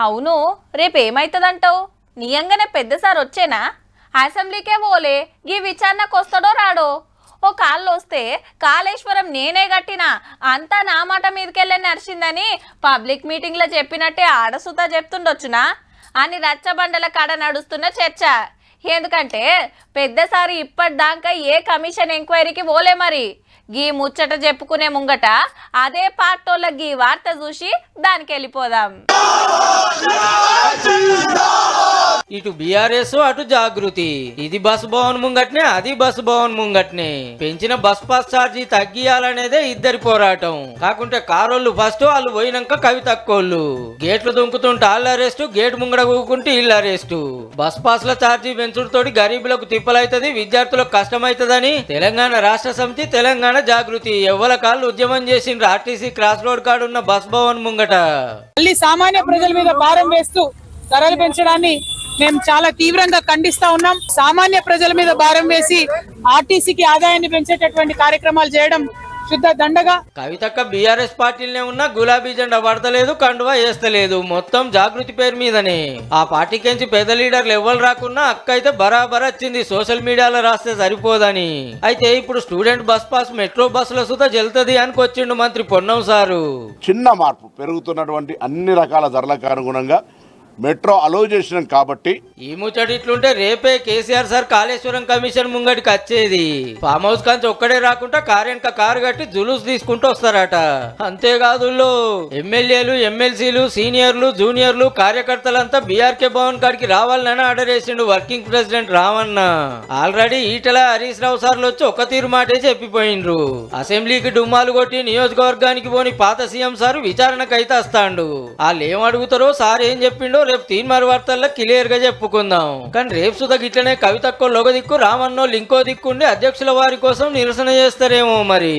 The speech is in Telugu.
అవును, రేపేమైతుందంటావు? నియంగానే పెద్ద సార్ వచ్చేనా? అసెంబ్లీకే పోలే, గీ విచారణకు వస్తాడో రాడో? ఓ కాళ్ళు వస్తే కాళేశ్వరం నేనే కట్టినా అంతా నా మాట మీదకెళ్ళే నడిచిందని పబ్లిక్ మీటింగ్లో చెప్పినట్టే ఆడసుతా చెప్తుండొచ్చునా అని రచ్చబండల కాడ నడుస్తున్న చర్చ. ఎందుకంటే పెద్దసారి ఇప్పటిదాకా ఏ కమిషన్ ఎంక్వైరీకి పోలే. మరి గీ ముచ్చట చెప్పుకునే ముంగట అదే పార్టోళ్ళ గీ వార్త చూసి దానికి వెళ్ళిపోదాం. ఇటు బీఆర్ఎస్ అటు జాగృతి. ఇది బస్ భవన్ ముంగట్నే, అది బస్ భవన్ ముంగట్నే. పెంచిన బస్ పాస్ ఛార్జీ తగ్గియాలనేదే ఇద్దరి పోరాటం. కాకుంటే కారోళ్ళు ఫస్ట్, వాళ్ళు పోయినాక కవితక్కోళ్ళు. గేట్లు దుంకుతుంటే వాళ్ళ అరెస్టు, గేట్ ముంగడ కూకుంటే ఇళ్ళ అరెస్టు. బస్ పాస్ల ఛార్జీ పెంచుడుతోటి గరీబులకు తిప్పలైతది, విద్యార్థులకు కష్టమైతదని తెలంగాణ రాష్ట్ర సమితి, తెలంగాణ జాగృతి ఎవ్వల కాళ్ళు ఉద్యమం చేసిండ్రు ఆర్టీసీ క్రాస్ రోడ్ కాడున్న బస్ భవన్ ముంగట. మళ్ళీ సామాన్య ప్రజల మీద భారం వేస్తూ ధరలు పెంచడాన్ని మేము చాలా తీవ్రంగా ఖండిస్తా ఉన్నాం. సామాన్య ప్రజల మీద భారం వేసి ఆర్టీసీకి ఆదాయాన్ని పెంచేటటువంటి కార్యక్రమాలు చేయడం శుద్ధ దండగా. కవితక్క బీఆర్ఎస్ పార్టీలనే ఉన్న గులాబీ జెండా పడతలేదు, కండువా వేస్తలేదు, మొత్తం జాగృతి పేరు మీదనే. ఆ పార్టీకించి పెద్ద లీడర్లు ఎవ్వరు రాకున్నా అక్క అయితే బరాబర్ వచ్చింది సోషల్ మీడియాలో రాస్తే సరిపోదని. అయితే ఇప్పుడు స్టూడెంట్ బస్ పాస్ మెట్రో బస్సుల సుతా జల్తది అనుకొచ్చిండు మంత్రి పొన్నం సారు. చిన్న మార్పు, పెరుగుతున్నటువంటి అన్ని రకాల ధరలకు అనుగుణంగా మెట్రో అలౌ చేసినాం కాబట్టి ఈ ముచ్చట ఇట్లుంటే రేపే కేసీఆర్ సార్ కాళేశ్వరం కమిషన్ ముంగటికి వచ్చేది. ఫామ్ హౌస్ కాంచి ఒక్కడే రాకుండా కారెనక కారు కట్టి జులూస్ తీసుకుంటూ వస్తారట. అంతేకాదు ఎమ్మెల్యేలు, ఎమ్మెల్సీలు, సీనియర్లు, జూనియర్లు, కార్యకర్తలంతా బీఆర్కే భవన్ కాడికి రావాలని ఆర్డర్ వేసిండు వర్కింగ్ ప్రెసిడెంట్ రావన్న. ఆల్రెడీ ఈటల హరీష్ రావు సార్లు వచ్చి ఒక తీరు మాటే చెప్పిపోయిండ్రు. అసెంబ్లీకి డుమ్మాలు కొట్టి నియోజకవర్గానికి పోని పాత సీఎం సారు విచారణకైతే వస్తాండు. వాళ్ళు ఏం అడుగుతారో సార్ ఏం చెప్పిండో రేపు తీన్మార్ వార్తల్లో క్లియర్ గా చెప్పుకుందాం. కానీ రేపు సుధా గిట్లనే కవితక్కో లోగ దిక్కు, రామన్నో లింకో దిక్కుండి అధ్యక్షుల వారి కోసం నిరసన చేస్తారేమో మరి.